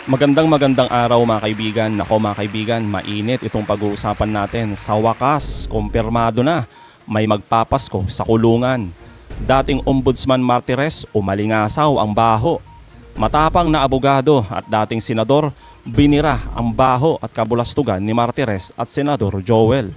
Magandang araw mga kaibigan. Nako mga kaibigan, mainit itong pag-uusapan natin. Sa wakas, kumpirmado na may magpapasko sa kulungan. Dating Ombudsman Martires, umalingasaw ang baho. Matapang na abogado at dating senador, binira ang baho at kabulastugan ni Martires at Senador Joel.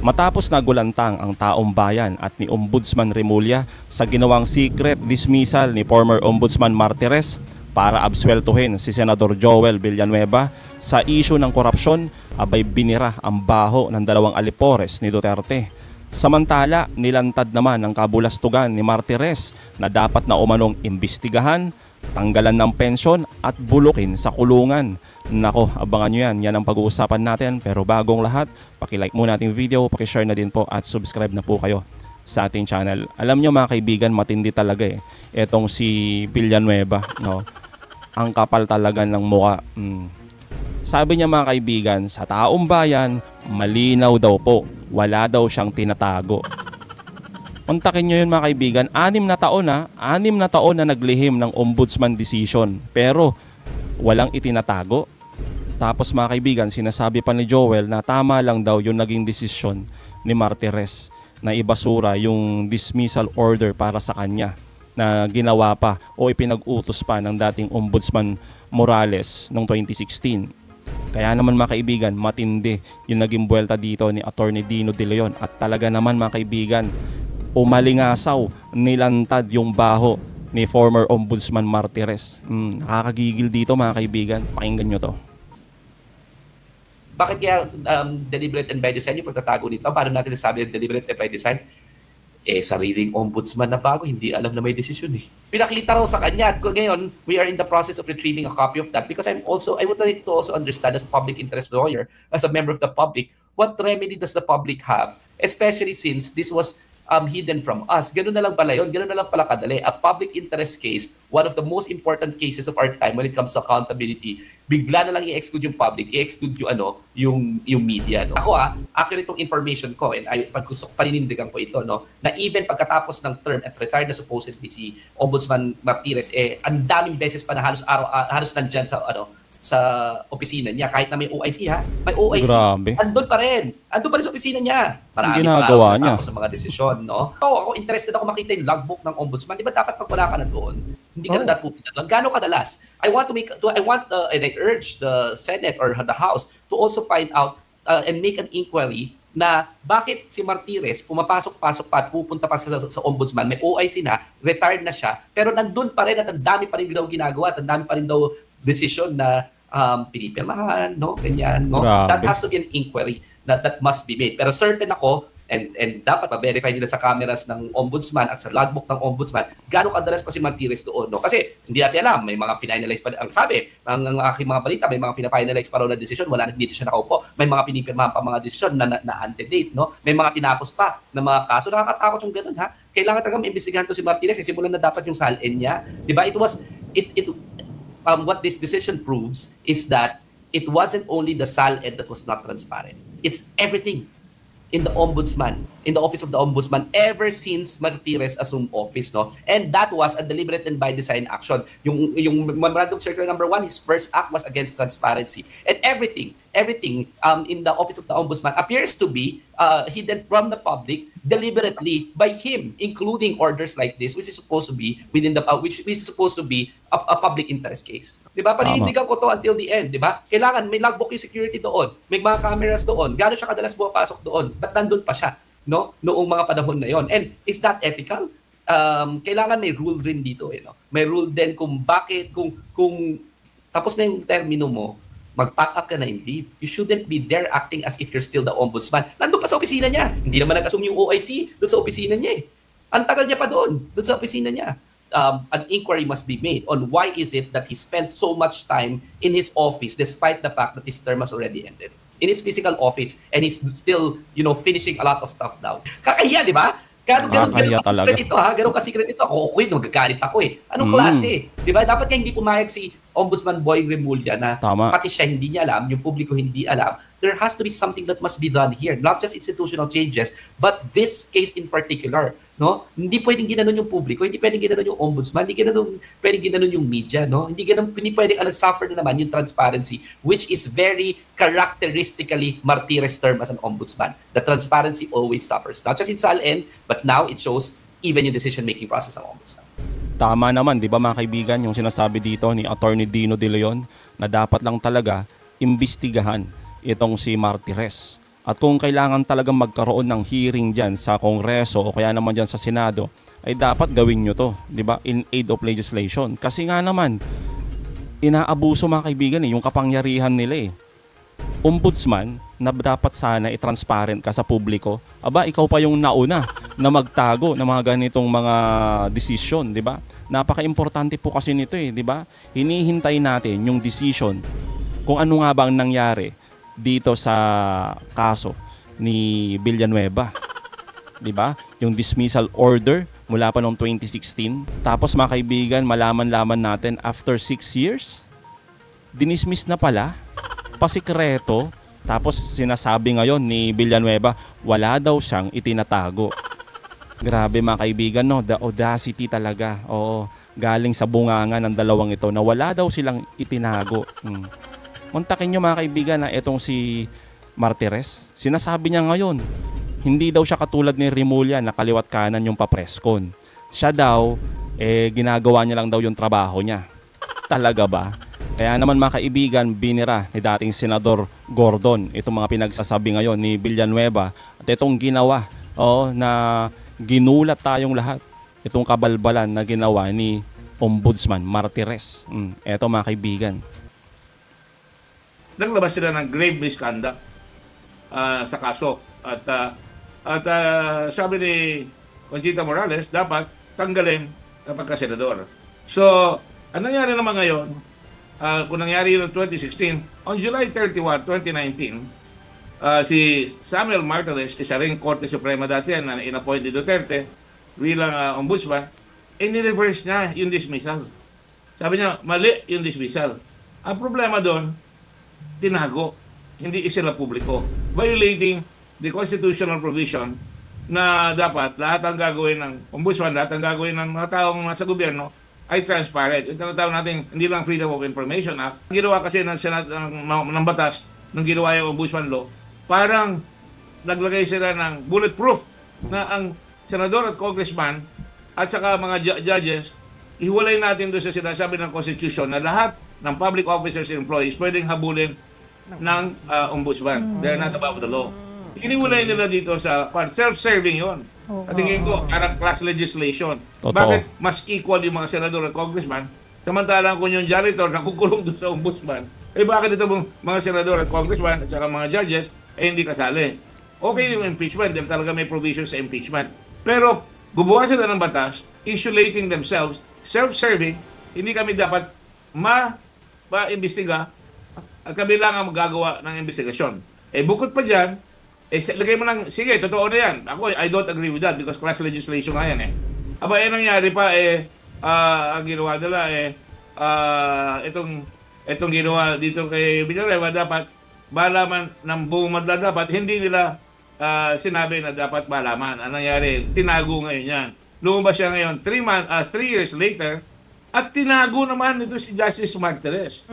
Matapos nagulantang ang taong bayan at ni Ombudsman Remulla sa ginawang secret dismissal ni former Ombudsman Martires para absueltuhin si Senador Joel Villanueva sa issue ng korupsyon, abay binira ang baho ng dalawang alipores ni Duterte. Samantala, nilantad naman ang kabulastugan ni Martires na dapat na umanong imbestigahan, tanggalan ng pensyon at bulukin sa kulungan. Nako, abangan nyo yan. Yan ang pag-uusapan natin. Pero bagong lahat, pakilike muna ating video, pakishare na din po at subscribe na po kayo sa ating channel. Alam nyo mga kaibigan, matindi talaga etong si Villanueva, no? Ang kapal talaga ng mukha. Sabi niya mga kaibigan, sa taong bayan, malinaw daw po. Wala daw siyang tinatago. Untakin nyo yun mga kaibigan, 6 na taon na naglihim ng ombudsman decision. Pero walang itinatago. Tapos mga kaibigan, sinasabi pa ni Joel na tama lang daw yung naging desisyon ni Martires na ibasura yung dismissal order para sa kanya na ginawa pa o ipinag-utos pa ng dating Ombudsman Morales noong 2016. Kaya naman mga kaibigan, matindi yung naging buwelta dito ni Attorney Dino De Leon at talaga naman mga kaibigan, umalingasaw, nilantad yung baho ni former Ombudsman Martires. Nakakagigil dito mga kaibigan, pakinggan nyo to. Bakit kaya deliberate and by design yung pagtatago nito? Paano natin nasabi deliberate and by design? Sariling ombudsman na bago, hindi alam na may desisyon Pinakita raw sa kanya. At ngayon, we are in the process of retrieving a copy of that because I would like to also understand as a public interest lawyer, as a member of the public, what remedy does the public have? Especially since this was hidden from us. Ganun na lang pala yun. Ganun na lang pala kadali. A public interest case, one of the most important cases of our time when it comes to accountability, bigla na lang i-exclude yung public, i-exclude yung media. No? Ako accurate itong information ko and paninindigan ko ito, no, na even pagkatapos ng term at retired na supposedly si Ombudsman Martires, ang daming beses pa na halos nandyan sa opisina niya, kahit na may OIC may OIC. Grabe. Andun pa rin sa opisina niya. Marami ginagawa niya sa mga desisyon, no? Ako interested ako makita yung logbook ng ombudsman. Di ba dapat pag wala ka na doon, hindi ka na pupunta doon? Gaano kadalas? I urge the Senate or the House to also find out and make an inquiry na bakit si Martires pumapasok-pasok pa at pupunta pa sa ombudsman, may OIC na, retired na siya, pero nandun pa rin at ang dami pa rin daw ginagawa at ang dami pa rin daw desisyon na pinipirmahan, no? Ganyan, no? Grabe. That has to be an inquiry that must be made. Pero certain ako, and dapat ma-verify nila sa cameras ng ombudsman at sa logbook ng ombudsman, gaano kadalas pa si Martires doon, no? Kasi hindi natin alam, may mga finalize pa, ang sabi, ang aking mga balita, may mga finalize pa raw na desisyon, wala dito siya nakaupo, may mga pinipirmahan pa mga desisyon na antedate, no? May mga tinapos pa na mga kaso, nakakatakot yung ganun, Kailangan talagang imbestigahan to si Martires, simulan na dapat yung salin niya. Di ba? What this decision proves is that it wasn't only the SALED that was not transparent. It's everything in the ombudsman, in the office of the ombudsman, ever since Martires assumed office, no? And that was a deliberate and by design action. Yung Memorandum Circular number 1, his first act was against transparency. And everything in the office of the ombudsman appears to be hidden from the public deliberately by him, including orders like this, which is supposed to be a public interest case. Di ba? Paninindigan ko to until the end, di ba? Kailangan may logbook yung security doon, may mga cameras doon, gaano siya kadalas pumapasok doon, ba't nandun pa siya, no? Noong mga panahon na yon. And is that ethical? Kailangan may rule rin dito, no? May rule din kung bakit, kung tapos na yung termino mo, mag-pack up ka na in leave. You shouldn't be there acting as if you're still the ombudsman. Nandun pa sa opisina niya. Hindi naman nag-assume yung OIC doon sa opisina niya Ang tagal niya pa doon sa opisina niya. An inquiry must be made on why is it that he spent so much time in his office despite the fact that his term has already ended. In his physical office, and he's still, finishing a lot of stuff now. Kakahiya, di ba? Ganun ka-secret ito, Ganun ka-secret ito. Ako, nagagalit ako Anong klase? Di ba? Dapat nga hindi pumayag si Ombudsman Boying Remulla na Tama. pati siya hindi niya alam, yung publiko hindi alam, there has to be something that must be done here. Not just institutional changes, but this case in particular. No? Hindi pwedeng ginanon yung publiko, hindi pwedeng ginanon yung ombudsman, hindi pwedeng ginanon yung media. No? Hindi pwedeng suffer na naman yung transparency, which is very characteristically Martires' term as an ombudsman. The transparency always suffers. Not just in SALN, but now it shows even yung decision-making process ng ombudsman. Tama naman, di ba mga kaibigan, yung sinasabi dito ni Attorney Dino De Leon na dapat lang talaga imbestigahan itong si Martires. At kung kailangan talagang magkaroon ng hearing dyan sa Kongreso o kaya naman dyan sa Senado, ay dapat gawin nyo to, di ba, in aid of legislation. Kasi nga naman, inaabuso mga kaibigan yung kapangyarihan nila eh. Ombudsman na dapat sana i-transparent ka sa publiko, aba ikaw pa yung nauna na magtago ng mga ganitong mga decision, di ba? Napaka-importante po kasi nito eh, di ba? Hinihintay natin yung decision kung ano nga bang nangyari dito sa kaso ni Villanueva. Di ba? Yung dismissal order mula pa noong 2016. Tapos mga kaibigan, malaman-laman natin after 6 years, dinismiss na pala, pasikreto. Tapos sinasabi ngayon ni Villanueva, wala daw siyang itinatago. Grabe mga kaibigan, no? The audacity talaga. Oo, galing sa bunganga ng dalawang ito na wala daw silang itinago. Muntakin nyo mga kaibigan na itong si Martires, sinasabi niya ngayon, hindi daw siya katulad ni Remulla na kaliwat kanan yung papreskon. Siya daw, ginagawa niya lang daw yung trabaho niya. Talaga ba? Kaya naman mga kaibigan, binira ni dating Senador Gordon itong mga pinagsasabi ngayon ni Villanueva at itong ginawa na ginulat tayong lahat, itong kabalbalan na ginawa ni Ombudsman Martires. Eto mga kaibigan. Naglabas sila ng grave misconduct sa kaso at sabi ni Conchita Morales dapat tanggalin ang pagkasenador. So, ano nangyari naman ngayon? Kung nangyari noong 2016, on July 31, 2019, si Samuel Martires, isa ring Korte Suprema dati na inappoint ni Duterte bilang ombudsman, ni-reverse niya yung dismissal. Sabi niya, mali yung dismissal. Ang problema doon, tinago, hindi isila publiko, violating the constitutional provision na dapat lahat ang gagawin ng ombudsman, lahat ang gagawin ng mga taong nasa gobyerno ay transparent. Yung tinatawag natin, hindi lang Freedom of Information Act. Ang ginawa kasi ng Senat ng batas, nung ginawa yung Ombudsman Law, parang naglagay sila ng bulletproof na ang senador at congressman at saka mga judges, ihiwalay natin doon sa sinasabi ng Constitution na lahat ng public officers and employees pwedeng habulin ng ombudsman. They're not above the law. Iniwalay nila dito sa self-serving yon. At tingin ko, parang class legislation. Totoo. Bakit mas equal yung mga senador at congressman? Samantalang kung yung janitor nakukulong doon sa ombudsman, bakit ito mga senador at congressman at saka mga judges, hindi kasali? Okay yung impeachment, dahil talaga may provisions sa impeachment. Pero gumawa sila ng batas, insulating themselves, self-serving, hindi kami dapat ma-imbestiga at kami lang ang magagawa ng investigasyon. Bukod pa dyan, lagay mo lang, sige, totoo na yan. Ako, I don't agree with that because class legislation nga yan Aba, nangyari pa, ang ginawa nila, itong ginawa dito kay Villanueva, dapat malaman ng buong madla, dapat hindi nila sinabi na dapat malaman. Ang nangyari, tinago ngayon yan. Lumabas siya ngayon, 3 years later, at tinago naman ito si Justice Martires.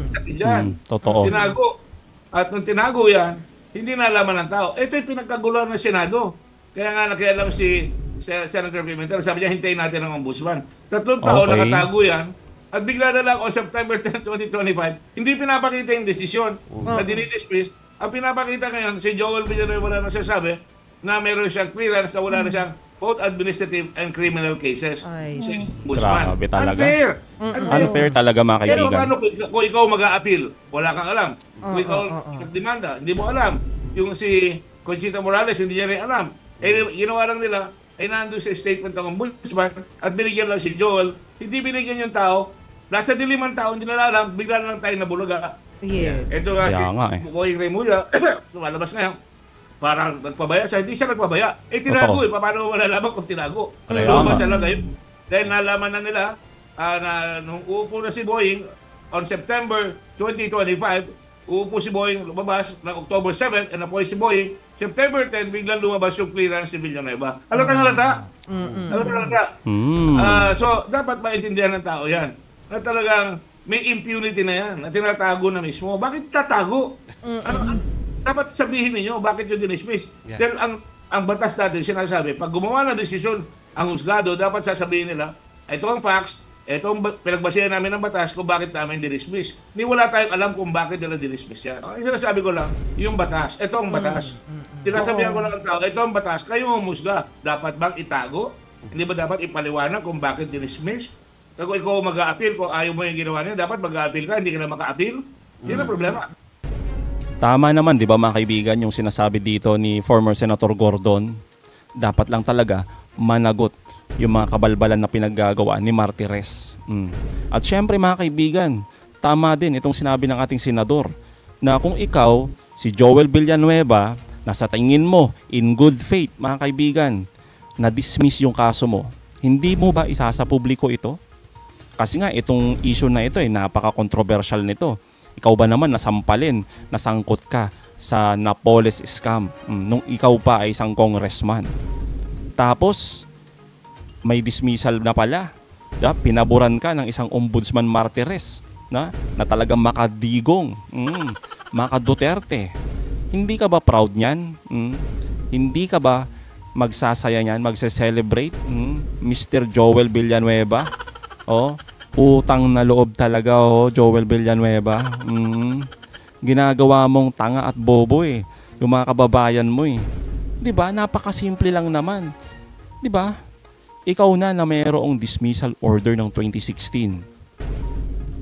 Sakit dyan. Totoo. Tinago. At nung tinago yan, hindi nalaman ng tao. Ito yung pinagkagulan ng Senado. Kaya nga nakialam si Senator Pimentel, sabi niya, hintayin natin ang ombudsman. 3 taon nakatago yan. At bigla na lang on September 10, 2025, hindi pinapakita yung desisyon na dinidismiss. Ang pinapakita ngayon, si Joel Villanueva na nagsasabi na meron siyang clearance na wala na siyang both administrative and criminal cases. Si ombudsman. Grabe talaga. Unfair. Unfair talaga mga Pero kaibigan. paano kung ikaw mag-a-appeal, wala kang alam. Kung ikaw nagdemanda, hindi mo alam. Yung si Conchita Morales, hindi niya rin alam. Ginawa lang nila, nandun sa statement ng ombudsman at binigyan lang si Joel. Hindi binigyan yung tao. Nasa dilimang tao, hindi nila alam, bigla na lang tayo nabulaga. Yes. Ito nga si Boying Remulla, lumalabas ngayon, parang nagpabaya siya. Hindi siya nagpabaya. Tinago Paano mo malalaman kung tinago? Lumabas talaga yun. Dahil nalaman na nila na nung uupo na si Boying, on September 2025, uupo si Boying, lumabas ng October 7, and appoint si Boying. September 10, biglang lumabas yung clearance ni Villanueva. Halatang-halata. Halatang-halata. So, dapat maintindihan ng tao yan. Na talagang may impunity na yan, na tinatago na mismo. Bakit tatago? Dapat sabihin niyo bakit yung dinismiss. Dahil ang batas natin, sinasabi, pag gumawa ng desisyon ang husgado, dapat sasabihin nila, ito ang facts, ito ang pinagbasihan namin ng batas kung bakit namin dinismiss. Ni wala tayong alam kung bakit nila dinismiss yan. Ang sinasabi ko lang, yung batas, ito ang batas. Tinasabihan ko lang ang tao, ito ang batas, kayo humusga. Dapat bang itago? Hindi ba dapat ipaliwanag kung bakit dinismiss? Kung ikaw mag-a-appeal, kung ayaw mo yung ginawa niya, dapat mag-a-appeal ka, hindi ka na maka-appeal. Yan ang problema. Tama naman, di ba mga kaibigan, yung sinasabi dito ni former Senator Gordon, dapat lang talaga managot yung mga kabalbalan na pinaggagawa ni Martires. At syempre mga kaibigan, tama din itong sinabi ng ating senador na kung ikaw, si Joel Villanueva, na sa tingin mo, in good faith mga kaibigan, na-dismiss yung kaso mo, hindi mo ba isasa publiko ito? Kasi nga itong issue na ito napaka-controversial nito. Ikaw ba naman nasampalin, nasangkot ka sa Napoles scam nung ikaw pa ay isang congressman. Tapos may dismissal na pala. Pinaburan ka ng isang ombudsman Martires na talagang makadigong, maka-Duterte. Hindi ka ba proud niyan? Hindi ka ba magsasaya niyan, magse-celebrate? Mr. Joel Villanueva? Utang na loob talaga, Joel Villanueva. Ginagawa mong tanga at bobo yung mga kababayan mo 'Di ba? Napakasimple lang naman. 'Di ba? Ikaw na mayroong dismissal order ng 2016.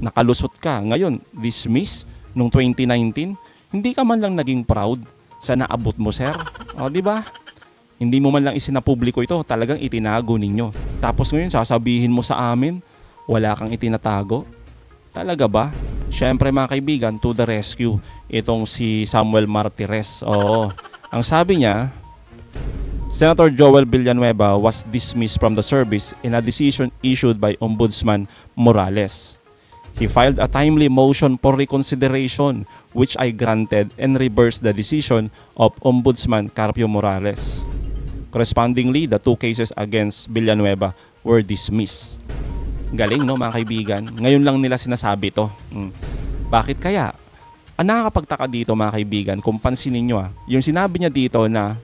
Nakalusot ka. Ngayon, dismiss nung 2019. Hindi ka man lang naging proud sa naabot mo, sir. 'Di ba? Hindi mo man lang isinapubliko ito. Talagang itinago ninyo. Tapos ngayon, sasabihin mo sa amin, wala kang itinatago. Talaga ba? Siyempre mga kaibigan, to the rescue. Itong si Samuel Martires. Ang sabi niya, Senator Joel Villanueva was dismissed from the service in a decision issued by Ombudsman Morales. He filed a timely motion for reconsideration which I granted and reversed the decision of Ombudsman Carpio Morales. Correspondingly, the two cases against Villanueva were dismissed. Galing, no, mga kaibigan? Ngayon lang nila sinasabi to. Bakit kaya? Ang nakakapagtaka dito, mga kaibigan, kung pansinin nyo, yung sinabi niya dito na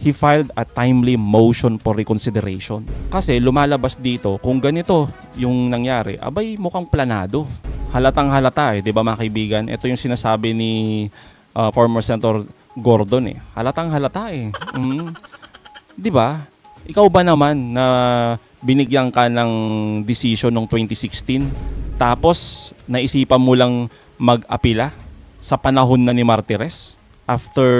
he filed a timely motion for reconsideration. Kasi lumalabas dito, kung ganito yung nangyari, abay mukhang planado. Halatang halata di ba mga kaibigan? Ito yung sinasabi ni former Senator Gordon Halatang halata Di ba? Ikaw ba naman na binigyan ka ng decision noong 2016 tapos naisipan mo lang mag-apila sa panahon na ni Martires after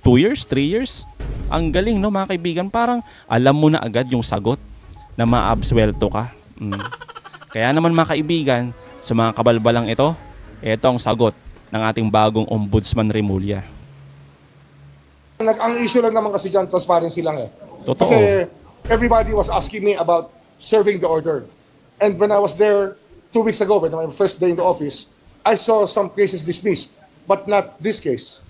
2 years, 3 years? Ang galing, no, mga kaibigan. Parang alam mo na agad yung sagot na maabsuelto ka. Kaya naman mga kaibigan, sa mga kabalbalang ito ang sagot ng ating bagong Ombudsman Remulla. Ang issue lang naman kasi dyan, transparency lang Totoo. Kasi everybody was asking me about serving the order. And when I was there 2 weeks ago, when my first day in the office, I saw some cases dismissed, but not this case.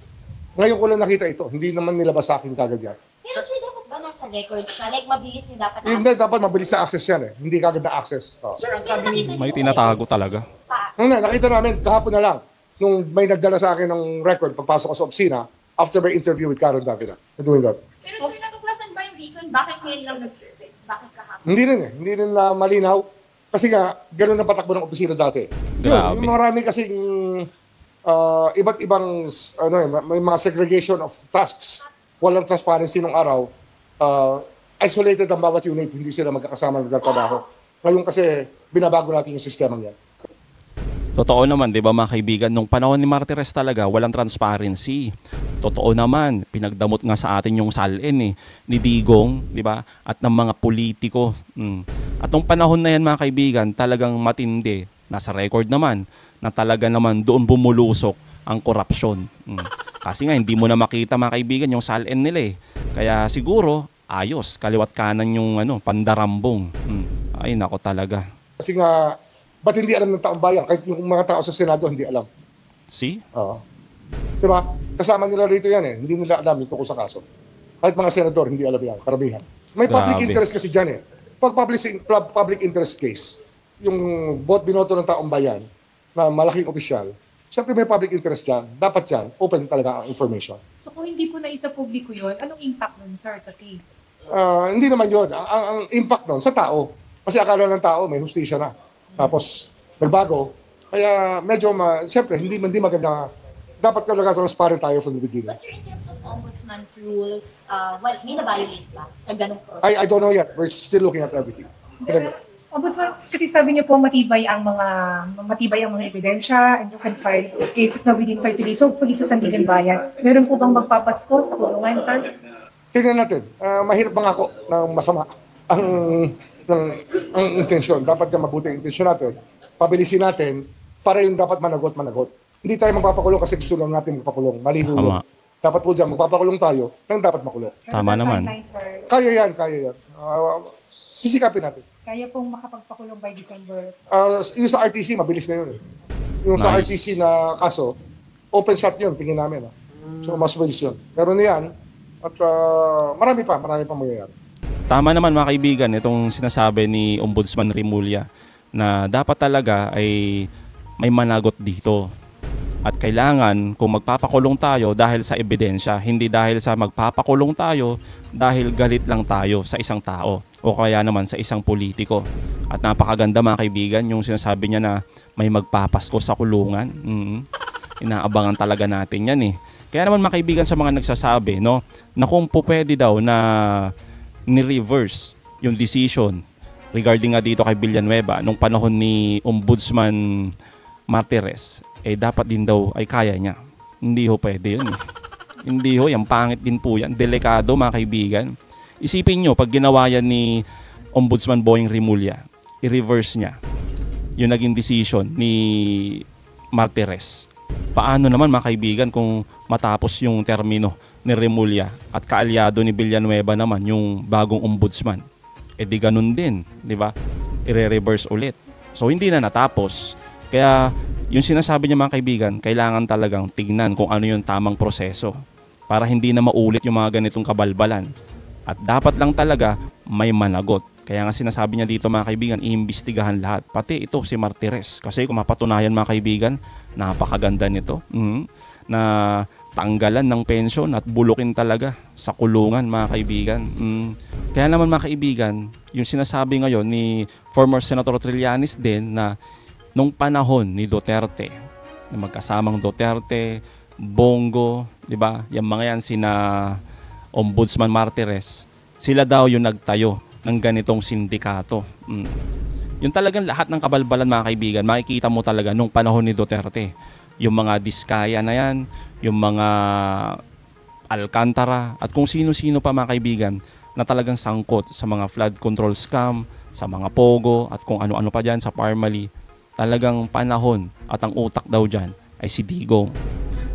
Ngayon ko lang nakita ito. Hindi naman nilabas sa akin kagad yan. Pero sir, dapat ba nasa record siya? Like, mabilis din dapat Hindi, dapat mabilis sa access yan Hindi kagad na access. Sir, ang sabi May tinatago talaga. Nakita namin kahapon na lang nung may nagdala sa akin ng record pagpasok ko sa opisina after my interview with Karen Davila. Doing that. Pero sir, natuklasan ba yung reason bakit ngayon lang nag-service? Bakit kahapon? Hindi rin na malinaw. Kasi nga, gano'n ang patakbo ng opisina dati. Grabe. Yung marami kasing iba't ibang may mga segregation of tasks. Walang transparency nung araw. Isolated ang bawat unit, hindi sila magkakasama nagtatrabaho. Ngayon kasi binabago natin yung sistema niya. Totoo naman, di ba mga kaibigan, nung panahon ni Martires talaga, walang transparency. Totoo naman, pinagdamot nga sa atin yung salin ni Digong, di ba? At ng mga politiko. At nung panahon na yan mga kaibigan, talagang matindi. Nasa record naman na talaga naman doon bumulusok ang korupsyon. Kasi nga hindi mo na makita mga kaibigan yung salin nila Kaya siguro ayos, kaliwat kanan yung pandarambong. Ay nako talaga. Kasi nga, Ba't hindi alam ng taong bayan? Kahit yung mga tao sa Senado, hindi alam. See? Oo. Diba? Kasama nila rito yan eh. Hindi nila alam yung tungkol sa kaso. Kahit mga senador, hindi alam yan. Karamihan. May public Grabe. interest kasi dyan eh. Pag public interest case, yung binoto ng taong bayan na malaking opisyal, siyempre may public interest dyan. Dapat yan, open talaga ang information. So kung hindi po na isa publiko yun, anong impact nun, sir, sa case? Hindi naman yun. Ang impact nun sa tao. Kasi akala ng tao may hustisya na. Tapos, nagbago. Kaya medyo, siyempre, hindi maganda. Dapat talaga transparent tayo from the beginning. But sir, in terms of ombudsman's rules, well, may na-violate ba sa ganung process? I don't know yet. We're still looking at everything. Ombudsman, kasi sabi niyo po matibay ang mga ebidensya and you can file cases na within 30 days. So, police sa Sandigan Bayan, meron po bang magpapasko sa kulungan, sir? Tingnan natin. Mahirap mangako ng masama ang intensyon. Dapat dyan mabuti ang intensyon natin. Pabilisin natin para yung dapat managot. Hindi tayo magpapakulong kasi gusto lang natin magpakulong. Malihulong. Tama. Dapat po dyan, magpapakulong tayo nang dapat makulong. Tama naman. Timeline, sir. Kaya yan. Sisikapin natin. Kaya pong makapagpakulong by December. Yung sa RTC, mabilis na yun. Yung sa Nice. RTC na kaso, open shot yun, tingin namin. So, mas mabilis yun. Pero niyan, at marami pa mangyayari. Tama naman mga kaibigan, itong sinasabi ni Ombudsman Remulla na dapat talaga ay may managot dito. At kailangan kung magpapakulong tayo dahil sa ebidensya, hindi dahil sa magpapakulong tayo dahil galit lang tayo sa isang tao o kaya naman sa isang politiko. At napakaganda mga kaibigan yung sinasabi niya na may magpapasko sa kulungan. Inaabangan talaga natin yan eh. Kaya naman mga kaibigan sa mga nagsasabi no, na kung po pwede daw na ni-reverse yung decision regarding nga dito kay Villanueva nung panahon ni Ombudsman Martires, dapat din daw ay kaya niya. Hindi ho pwede yun eh. Hindi ho, yung pangit din po yan. Delikado mga kaibigan. Isipin nyo, pag ginawa yan ni Ombudsman Boying Remulla, i-reverse niya yung naging decision ni Martires. Paano naman mga kaibigan kung matapos yung termino ni Remulla at kaalyado ni Villanueva naman yung bagong ombudsman? Di ganun din, di ba? I-reverse ulit. So hindi na natapos. Kaya yung sinasabi niya mga kaibigan, kailangan talagang tignan kung ano yung tamang proseso para hindi na maulit yung mga ganitong kabalbalan. At dapat lang talaga may managot. Kaya nga sinasabi niya dito mga kaibigan, iimbestigahan lahat. Pati ito si Martires. Kasi kung mapatunayan mga kaibigan, napakaganda nito. Na tanggalan ng pensyon at bulukin talaga sa kulungan mga kaibigan. Kaya naman mga kaibigan, yung sinasabi ngayon ni former Senator Trillanes din na nung panahon ni Duterte, na magkasamang Duterte, Bongo, di ba? Yung mga yan sina Ombudsman Martires, sila daw yung nagtayo ng ganitong sindikato. Yung talagang lahat ng kabalbalan mga kaibigan, makikita mo talaga nung panahon ni Duterte. Yung mga Diskaya na yan, yung mga Alcantara, at kung sino-sino pa mga kaibigan na talagang sangkot sa mga flood control scam, sa mga Pogo, at kung ano-ano pa dyan sa Parmali. Talagang panahon at ang utak daw dyan ay si Digong.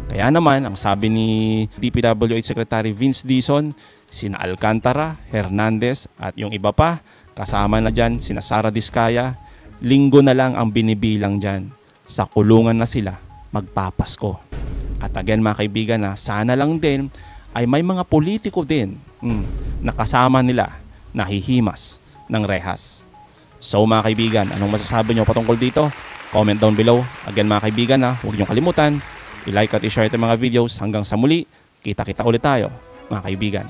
Kaya naman, ang sabi ni DPWH Secretary Vince Dizon, sina Alcantara, Hernandez at yung iba pa, kasama na dyan sina Sara Diskaya, linggo na lang ang binibilang dyan. Sa kulungan na sila magpapasko. At again mga kaibigan, sana lang din ay may mga politiko din na kasama nila nahihimas ng rehas. So mga kaibigan, anong masasabi nyo patungkol dito? Comment down below. Again mga kaibigan, huwag nyo kalimutan, i-like at i-share itong mga videos. Hanggang sa muli, kita-kita ulit tayo mga kaibigan.